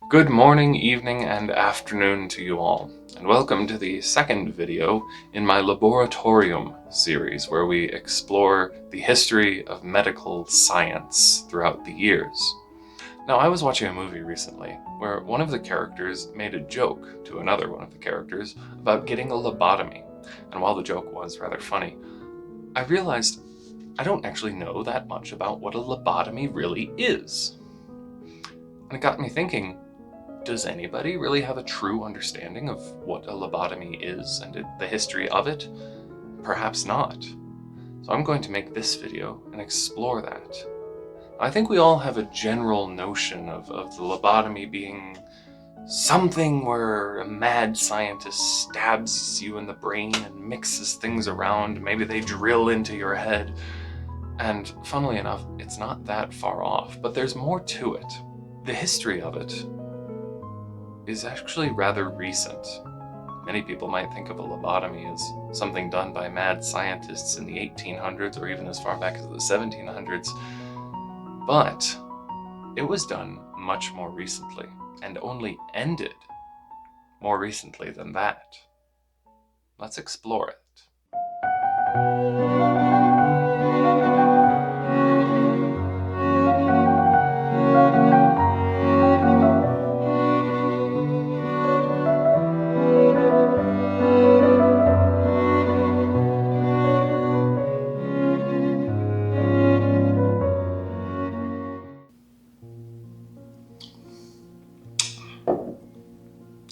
Good morning, evening, and afternoon to you all, and welcome to the second video in my Loboratorium series, where we explore the history of medical science throughout the years. Now, I was watching a movie recently where one of the characters made a joke to another one of the characters about getting a lobotomy, and while the joke was rather funny, I realized I don't actually know that much about what a lobotomy really is. And it got me thinking, does anybody really have a true understanding of what a lobotomy is and the history of it? Perhaps not. So I'm going to make this video and explore that. I think we all have a general notion of the lobotomy being something where a mad scientist stabs you in the brain and mixes things around. Maybe they drill into your head. And funnily enough, it's not that far off, but there's more to it. The history of it is actually rather recent. Many people might think of a lobotomy as something done by mad scientists in the 1800s or even as far back as the 1700s, but it was done much more recently and only ended more recently than that. Let's explore it.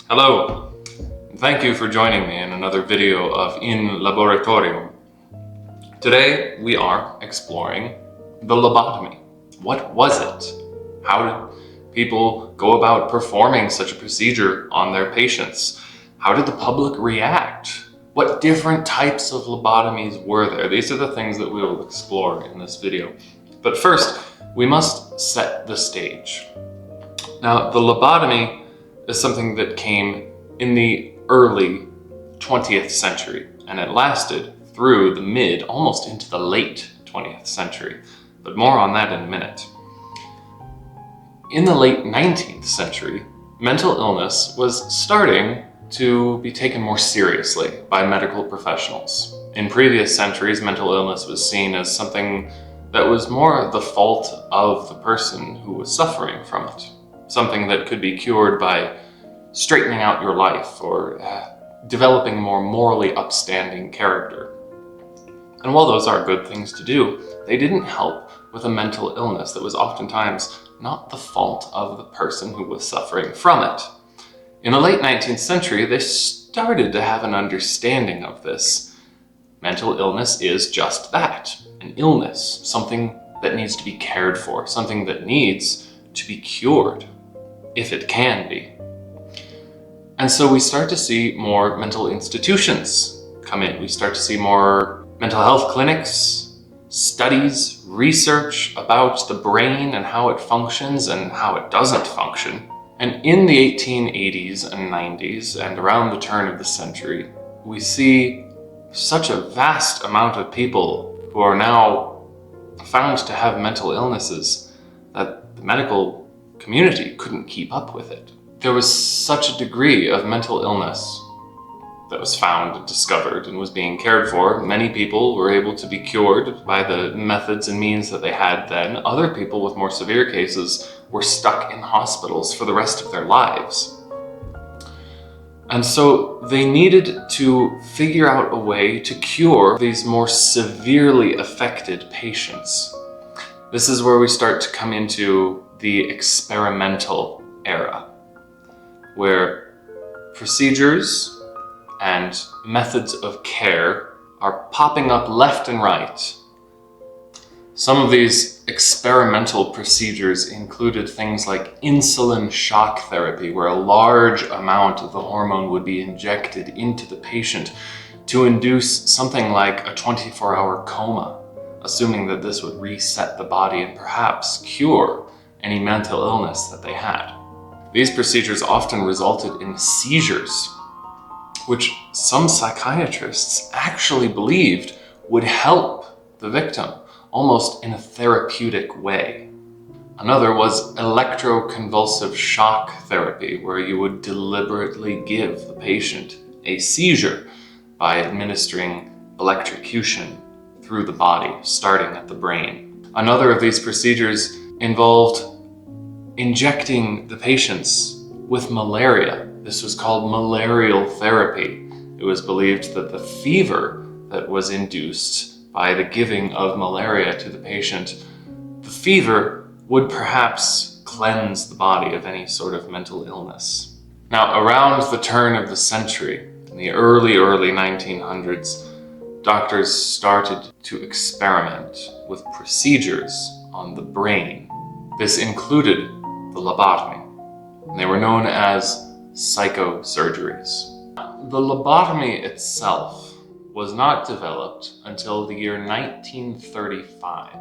Hello, and thank you for joining me in another video of In Laboratorium. Today we are exploring the lobotomy. What was it? How did people go about performing such a procedure on their patients? How did the public react? What different types of lobotomies were there? These are the things that we will explore in this video. But first, we must set the stage. Now, the lobotomy is something that came in the early 20th century, and it lasted through the mid, almost into the late 20th century. But more on that in a minute. In the late 19th century, mental illness was starting to be taken more seriously by medical professionals. In previous centuries, mental illness was seen as something that was more the fault of the person who was suffering from it. Something that could be cured by straightening out your life or developing a more morally upstanding character. And while those are good things to do, they didn't help with a mental illness that was oftentimes not the fault of the person who was suffering from it. In the late 19th century, they started to have an understanding of this. Mental illness is just that, an illness, something that needs to be cared for, something that needs to be cured, if it can be. And so we start to see more mental institutions come in. We start to see more mental health clinics, studies, research about the brain and how it functions and how it doesn't function. And in the 1880s and 90s and around the turn of the century, we see such a vast amount of people who are now found to have mental illnesses that the medical community couldn't keep up with it. There was such a degree of mental illness that was found and discovered and was being cared for. Many people were able to be cured by the methods and means that they had then. Other people with more severe cases were stuck in hospitals for the rest of their lives. And so they needed to figure out a way to cure these more severely affected patients. This is where we start to come into the experimental era, where procedures and methods of care are popping up left and right. Some of these experimental procedures included things like insulin shock therapy, where a large amount of the hormone would be injected into the patient to induce something like a 24-hour coma, assuming that this would reset the body and perhaps cure any mental illness that they had. These procedures often resulted in seizures, which some psychiatrists actually believed would help the victim, almost in a therapeutic way. Another was electroconvulsive shock therapy, where you would deliberately give the patient a seizure by administering electrocution through the body, starting at the brain. Another of these procedures involved injecting the patients with malaria. This was called malarial therapy. It was believed that the fever that was induced by the giving of malaria to the patient, the fever would perhaps cleanse the body of any sort of mental illness. Now, around the turn of the century, in the early 1900s, doctors started to experiment with procedures on the brain. This included the lobotomy, and they were known as psychosurgeries. The lobotomy itself was not developed until the year 1935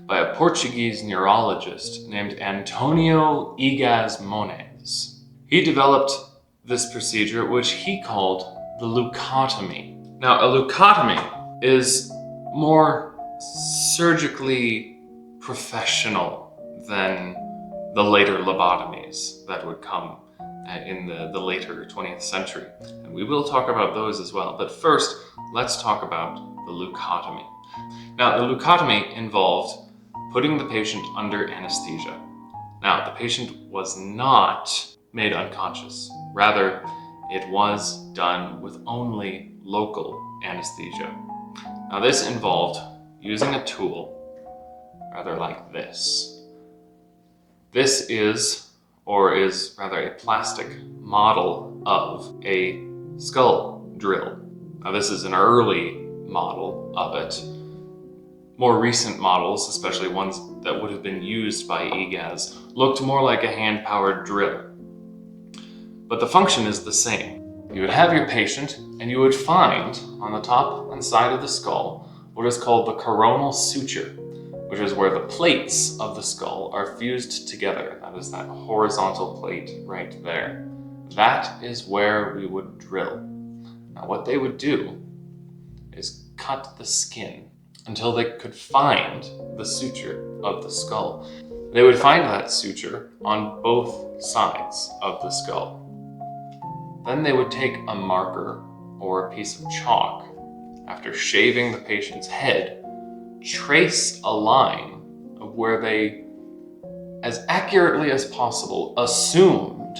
by a Portuguese neurologist named Antonio Egas Moniz. He developed this procedure, which he called the leuctomy. Now, a leuctomy is more surgically professional than the later lobotomies that would come in the later 20th century. And we will talk about those as well. But first, let's talk about the leuctomy. Now, the leuctomy involved putting the patient under anesthesia. Now, the patient was not made unconscious. Rather, it was done with only local anesthesia. Now, this involved using a tool, rather like this. This is rather a plastic model of a skull drill. Now, this is an early model of it. More recent models, especially ones that would have been used by Egas, looked more like a hand-powered drill. But the function is the same. You would have your patient, and you would find on the top and side of the skull what is called the coronal suture, which is where the plates of the skull are fused together. That is that horizontal plate right there. That is where we would drill. Now, what they would do is cut the skin until they could find the suture of the skull. They would find that suture on both sides of the skull. Then they would take a marker or a piece of chalk, after shaving the patient's head, trace a line of where they, as accurately as possible, assumed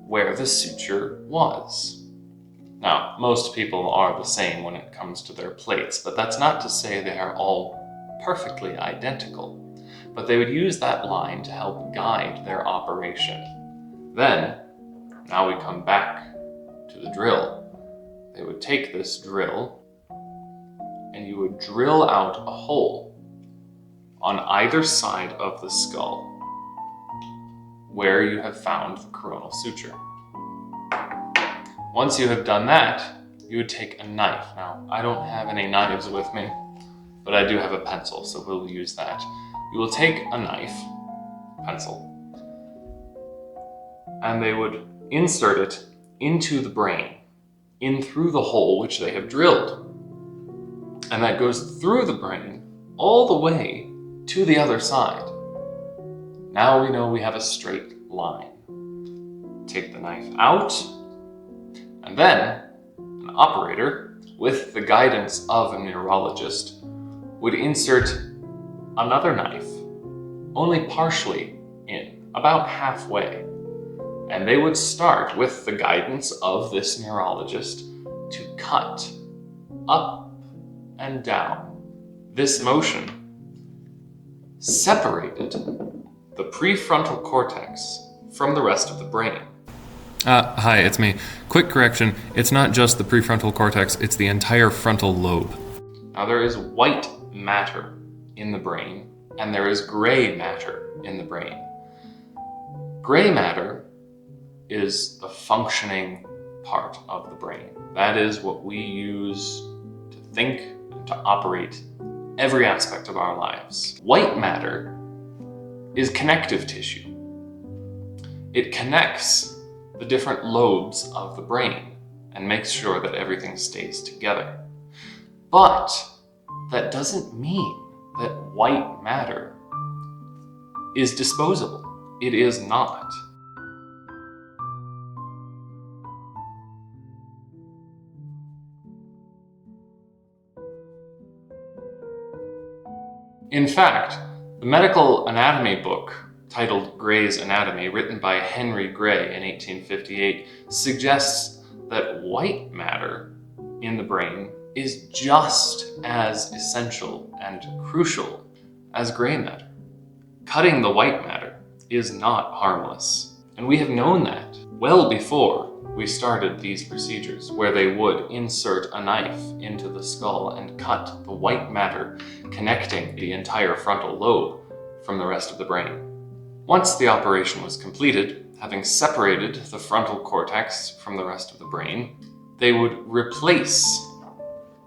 where the suture was. Now, most people are the same when it comes to their plates, but that's not to say they are all perfectly identical. But they would use that line to help guide their operation. Then, now we come back to the drill. They would take this drill, and you would drill out a hole on either side of the skull where you have found the coronal suture. Once you have done that, you would take a knife. Now, I don't have any knives with me, but I do have a pencil, so we'll use that. You will take a knife, pencil, and they would insert it into the brain, in through the hole which they have drilled. And that goes through the brain all the way to the other side. Now we know we have a straight line. Take the knife out, and then an operator, with the guidance of a neurologist, would insert another knife, only partially in, about halfway. And they would start, with the guidance of this neurologist, to cut up and down. This motion separated the prefrontal cortex from the rest of the brain. Hi, it's me. Quick correction, it's not just the prefrontal cortex, it's the entire frontal lobe. Now, there is white matter in the brain, and there is gray matter in the brain. Gray matter is the functioning part of the brain. That is what we use to think and to operate every aspect of our lives. White matter is connective tissue. It connects the different lobes of the brain and makes sure that everything stays together. But that doesn't mean that white matter is disposable. It is not. In fact, the medical anatomy book titled Gray's Anatomy, written by Henry Gray in 1858, suggests that white matter in the brain is just as essential and crucial as gray matter. Cutting the white matter is not harmless, and we have known that well before we started these procedures, where they would insert a knife into the skull and cut the white matter connecting the entire frontal lobe from the rest of the brain. Once the operation was completed, having separated the frontal cortex from the rest of the brain, they would replace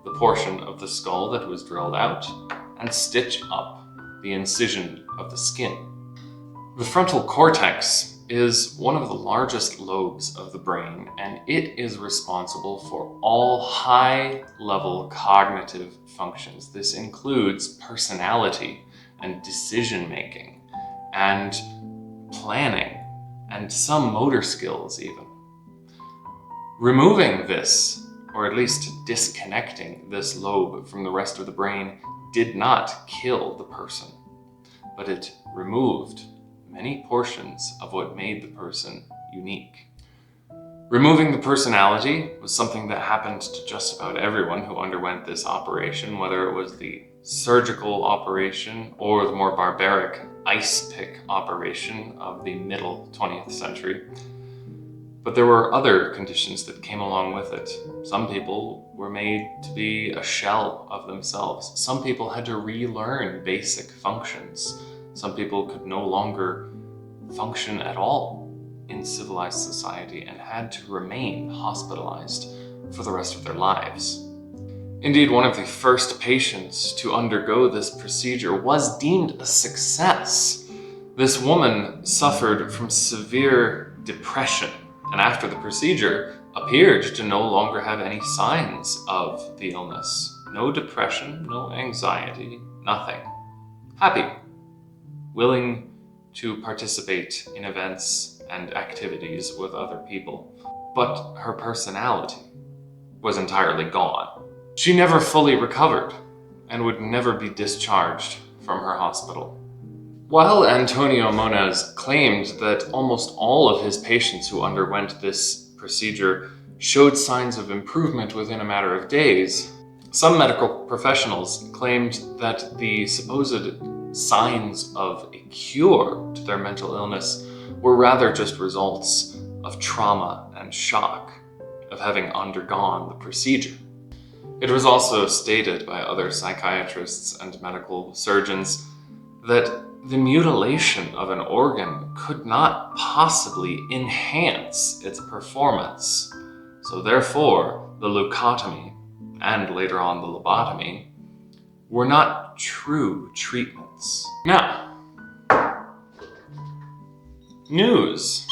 the portion of the skull that was drilled out and stitch up the incision of the skin. The frontal cortex is one of the largest lobes of the brain, and it is responsible for all high-level cognitive functions. This includes personality and decision-making and planning and some motor skills even. Removing this, or at least disconnecting this lobe from the rest of the brain, did not kill the person, but it removed many portions of what made the person unique. Removing the personality was something that happened to just about everyone who underwent this operation, whether it was the surgical operation or the more barbaric ice pick operation of the middle 20th century. But there were other conditions that came along with it. Some people were made to be a shell of themselves. Some people had to relearn basic functions. Some people could no longer function at all in civilized society and had to remain hospitalized for the rest of their lives. Indeed, one of the first patients to undergo this procedure was deemed a success. This woman suffered from severe depression, and after the procedure appeared to no longer have any signs of the illness. No depression, no anxiety, nothing. Happy, willing to participate in events and activities with other people. But her personality was entirely gone. She never fully recovered and would never be discharged from her hospital. While Antonio Moniz claimed that almost all of his patients who underwent this procedure showed signs of improvement within a matter of days, some medical professionals claimed that the supposed signs of a cure to their mental illness were rather just results of trauma and shock of having undergone the procedure. It was also stated by other psychiatrists and medical surgeons that the mutilation of an organ could not possibly enhance its performance. So therefore, the leuctomy, and later on the lobotomy, were not true treatments. Now, news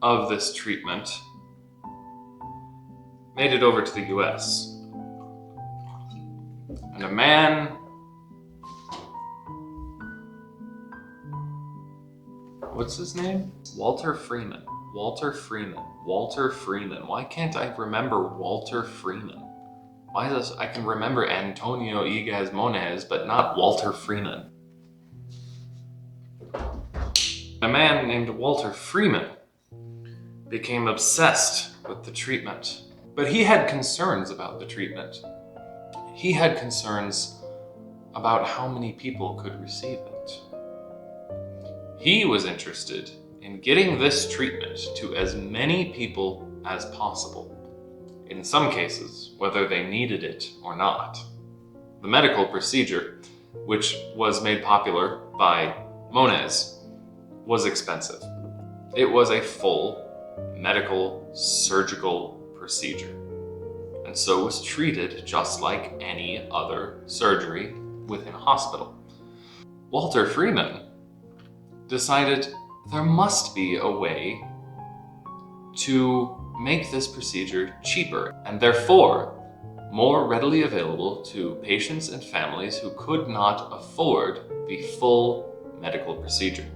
of this treatment made it over to the US. And a man what's his name? Walter Freeman. Walter Freeman. Walter Freeman. Why can't I remember Walter Freeman? Why does I can remember Antonio Ygaz Moniz, but not Walter Freeman? A man named Walter Freeman became obsessed with the treatment, but he had concerns about the treatment. He had concerns about how many people could receive it. He was interested in getting this treatment to as many people as possible, in some cases, whether they needed it or not. The medical procedure, which was made popular by Moniz, was expensive. It was a full medical surgical procedure, and so was treated just like any other surgery within a hospital. Walter Freeman decided there must be a way to make this procedure cheaper and therefore more readily available to patients and families who could not afford the full medical procedure.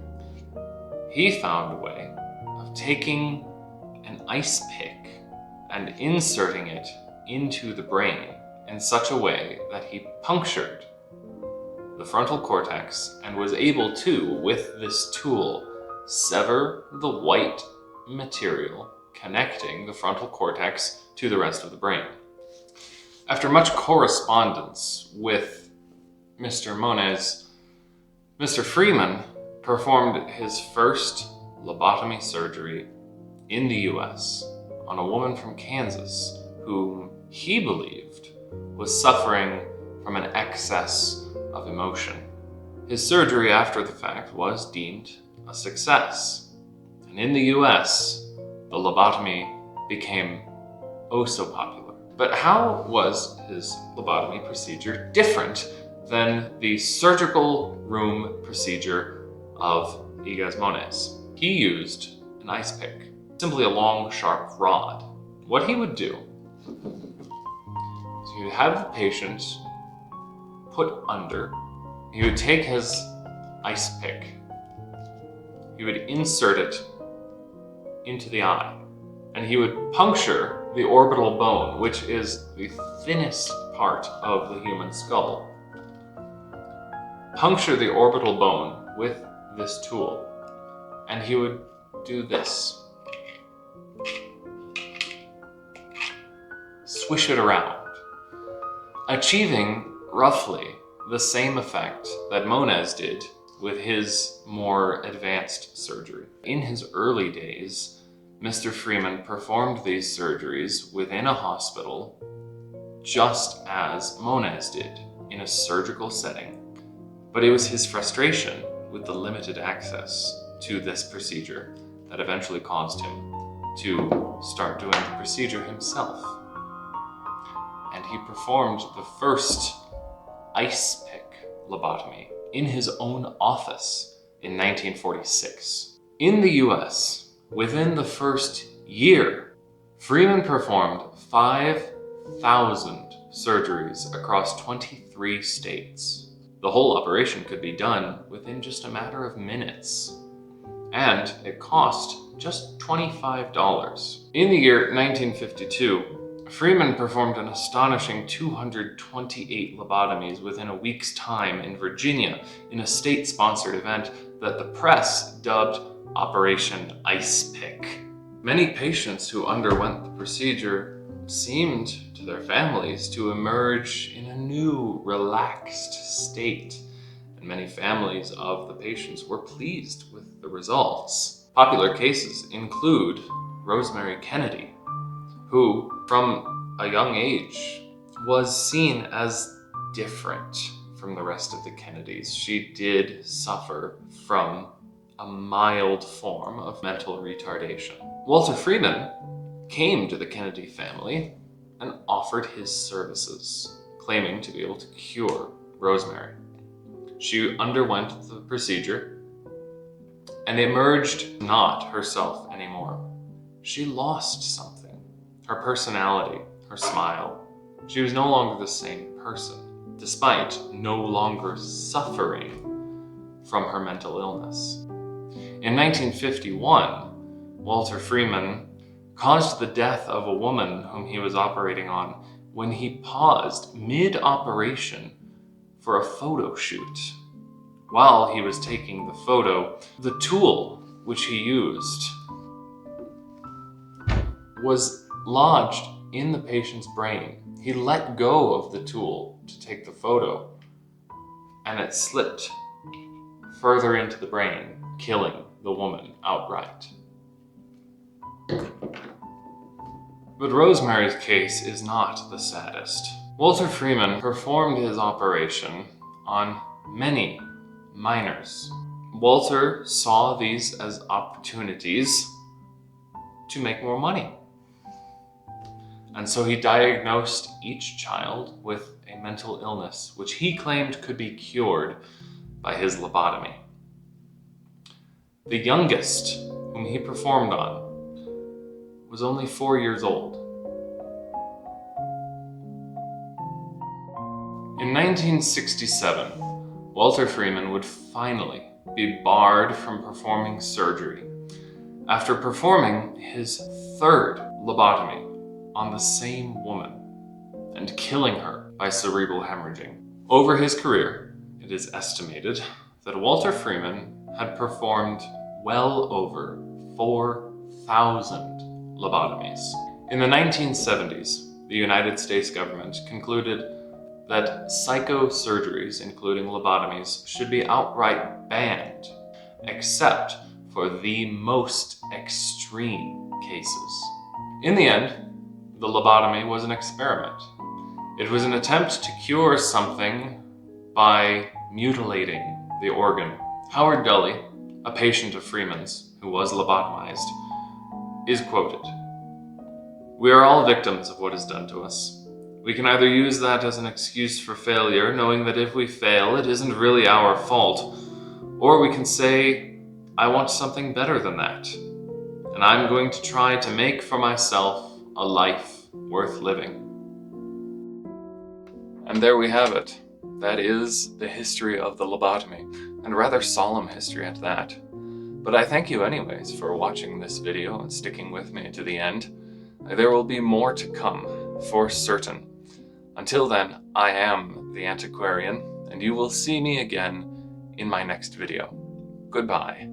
he found a way of taking an ice pick and inserting it into the brain in such a way that he punctured the frontal cortex and was able to, with this tool, sever the white material connecting the frontal cortex to the rest of the brain. After much correspondence with Mr. Moniz, Mr. Freeman performed his first lobotomy surgery in the US on a woman from Kansas whom he believed was suffering from an excess of emotion. His surgery after the fact was deemed a success, and in the US, the lobotomy became oh so popular. But how was his lobotomy procedure different than the surgical room procedure of Igaz Moniz? He used an ice pick, simply a long, sharp rod. What he would do is he would have the patient put under, he would take his ice pick, he would insert it into the eye, and he would puncture the orbital bone, which is the thinnest part of the human skull. Puncture the orbital bone with this tool, and he would do this. Swish it around, achieving roughly the same effect that Moniz did with his more advanced surgery. In his early days, Mr. Freeman performed these surgeries within a hospital just as Moniz did in a surgical setting, but it was his frustration with the limited access to this procedure that eventually caused him to start doing the procedure himself. And he performed the first ice pick lobotomy in his own office in 1946. In the US, within the first year, Freeman performed 5,000 surgeries across 23 states. The whole operation could be done within just a matter of minutes, and it cost just $25. In the year 1952, Freeman performed an astonishing 228 lobotomies within a week's time in Virginia in a state-sponsored event that the press dubbed Operation Ice Pick. Many patients who underwent the procedure seemed to their families to emerge in a new, relaxed state, and many families of the patients were pleased with the results. Popular cases include Rosemary Kennedy, who, from a young age, was seen as different from the rest of the Kennedys. She did suffer from a mild form of mental retardation. Walter Freeman came to the Kennedy family and offered his services, claiming to be able to cure Rosemary. She underwent the procedure and emerged not herself anymore. She lost something. Her personality, her smile. She was no longer the same person, despite no longer suffering from her mental illness. In 1951, Walter Freeman caused the death of a woman whom he was operating on when he paused mid-operation for a photo shoot. While he was taking the photo, the tool which he used was lodged in the patient's brain. He let go of the tool to take the photo, and it slipped further into the brain, killing the woman outright. But Rosemary's case is not the saddest. Walter Freeman performed his operation on many minors. Walter saw these as opportunities to make more money. And so he diagnosed each child with a mental illness, which he claimed could be cured by his lobotomy. The youngest whom he performed on was only 4 years old. In 1967, Walter Freeman would finally be barred from performing surgery after performing his third lobotomy on the same woman and killing her by cerebral hemorrhaging. Over his career, it is estimated that Walter Freeman had performed well over 4,000 lobotomies. In the 1970s, the United States government concluded that psychosurgeries, including lobotomies, should be outright banned, except for the most extreme cases. In the end, the lobotomy was an experiment. It was an attempt to cure something by mutilating the organ. Howard Gully, a patient of Freeman's who was lobotomized, is quoted, "We are all victims of what is done to us. We can either use that as an excuse for failure, knowing that if we fail, it isn't really our fault, or we can say, I want something better than that, and I'm going to try to make for myself a life worth living." And there we have it. That is the history of the lobotomy, and a rather solemn history at that. But I thank you anyways for watching this video and sticking with me to the end. There will be more to come, for certain. Until then, I am the Antiquarian, and you will see me again in my next video. Goodbye.